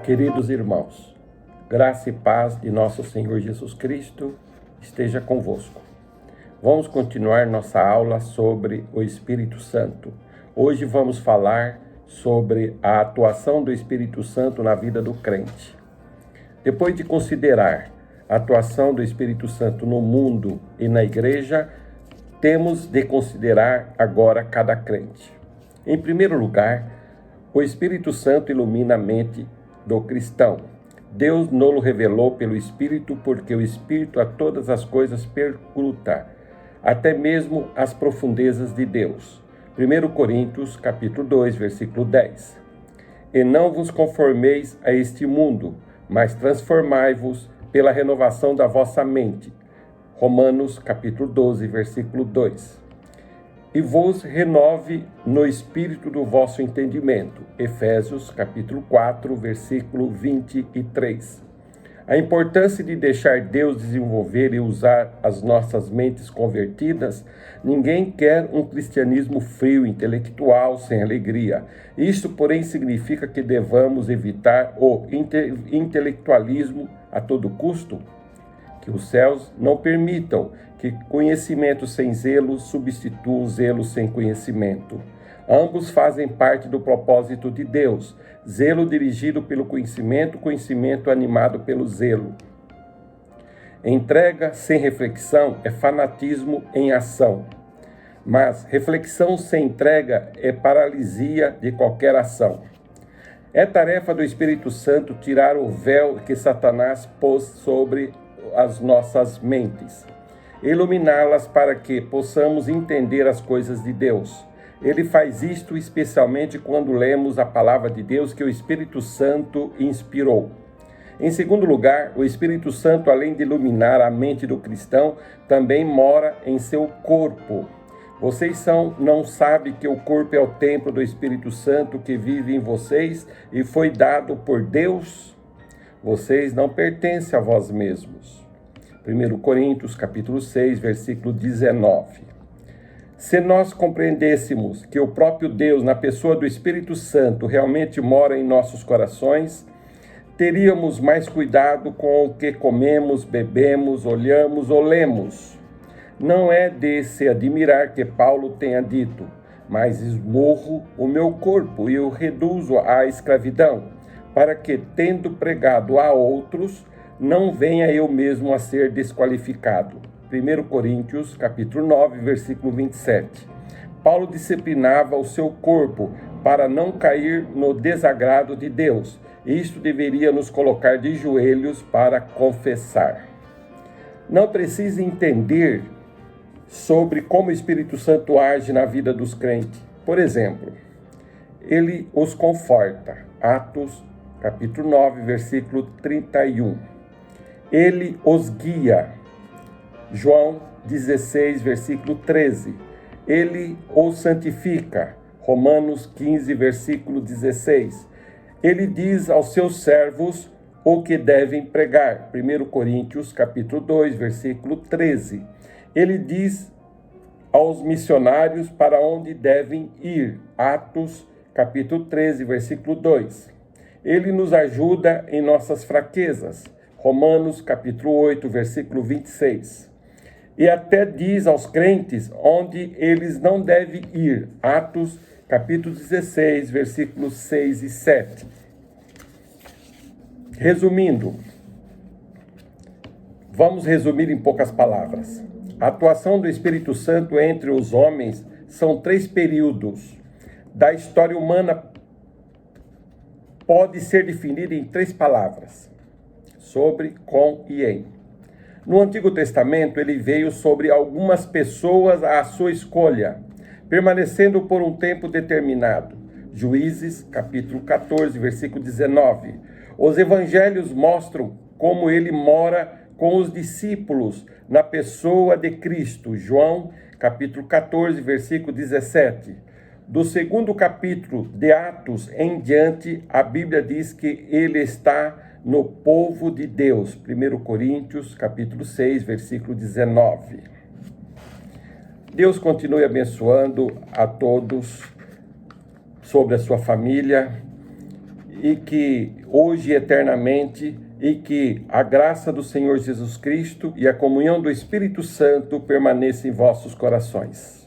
Queridos irmãos, graça e paz de nosso Senhor Jesus Cristo esteja convosco. Vamos continuar nossa aula sobre o Espírito Santo. Hoje vamos falar sobre a atuação do Espírito Santo na vida do crente. Depois de considerar a atuação do Espírito Santo no mundo e na igreja, temos de considerar agora cada crente. Em primeiro lugar, o Espírito Santo ilumina a mente do cristão. Deus nos revelou pelo Espírito, porque o Espírito a todas as coisas perscruta, até mesmo as profundezas de Deus. 1 Coríntios, capítulo 2, versículo 10. E não vos conformeis a este mundo, mas transformai-vos pela renovação da vossa mente. Romanos, capítulo 12, versículo 2. E vos renove no espírito do vosso entendimento. Efésios, capítulo 4, versículo 23. A importância de deixar Deus desenvolver e usar as nossas mentes convertidas. Ninguém quer um cristianismo frio, intelectual, sem alegria. Isto, porém, significa que devamos evitar o intelectualismo a todo custo. Que os céus não permitam que conhecimento sem zelo substitua zelo sem conhecimento. Ambos fazem parte do propósito de Deus. Zelo dirigido pelo conhecimento, conhecimento animado pelo zelo. Entrega sem reflexão é fanatismo em ação. Mas reflexão sem entrega é paralisia de qualquer ação. É tarefa do Espírito Santo tirar o véu que Satanás pôs sobre as nossas mentes, iluminá-las para que possamos entender as coisas de Deus. Ele faz isto especialmente quando lemos a palavra de Deus que o Espírito Santo inspirou. Em segundo lugar, o Espírito Santo, além de iluminar a mente do cristão, também mora em seu corpo. Vocês não sabem que o corpo é o templo do Espírito Santo que vive em vocês e foi dado por Deus? Vocês não pertencem a vós mesmos. 1 Coríntios, capítulo 6, versículo 19. Se nós compreendêssemos que o próprio Deus, na pessoa do Espírito Santo, realmente mora em nossos corações, teríamos mais cuidado com o que comemos, bebemos, olhamos ou lemos. Não é de se admirar que Paulo tenha dito, mas esmurro o meu corpo e o reduzo à escravidão, para que, tendo pregado a outros, não venha eu mesmo a ser desqualificado. 1 Coríntios, capítulo 9, versículo 27. Paulo disciplinava o seu corpo para não cair no desagrado de Deus. Isto deveria nos colocar de joelhos para confessar. Não precisa entender sobre como o Espírito Santo age na vida dos crentes. Por exemplo, ele os conforta. Atos, capítulo 9, versículo 31. Ele os guia. João 16, versículo 13. Ele os santifica. Romanos 15, versículo 16. Ele diz aos seus servos o que devem pregar. 1 Coríntios, capítulo 2, versículo 13. Ele diz aos missionários para onde devem ir. Atos, capítulo 13, versículo 2. Ele nos ajuda em nossas fraquezas. Romanos, capítulo 8, versículo 26. E até diz aos crentes onde eles não devem ir. Atos, capítulo 16, versículos 6 e 7. Resumindo, vamos resumir em poucas palavras. A atuação do Espírito Santo entre os homens são 3 períodos da história humana. Pode ser definida em 3 palavras: sobre, com e em. No Antigo Testamento, ele veio sobre algumas pessoas à sua escolha, permanecendo por um tempo determinado. Juízes, capítulo 14, versículo 19. Os evangelhos mostram como ele mora com os discípulos na pessoa de Cristo. João, capítulo 14, versículo 17. Do segundo capítulo de Atos em diante, a Bíblia diz que ele está no povo de Deus. 1 Coríntios, capítulo 6, versículo 19. Deus continue abençoando a todos sobre a sua família e que hoje e eternamente, e que a graça do Senhor Jesus Cristo e a comunhão do Espírito Santo permaneça em vossos corações.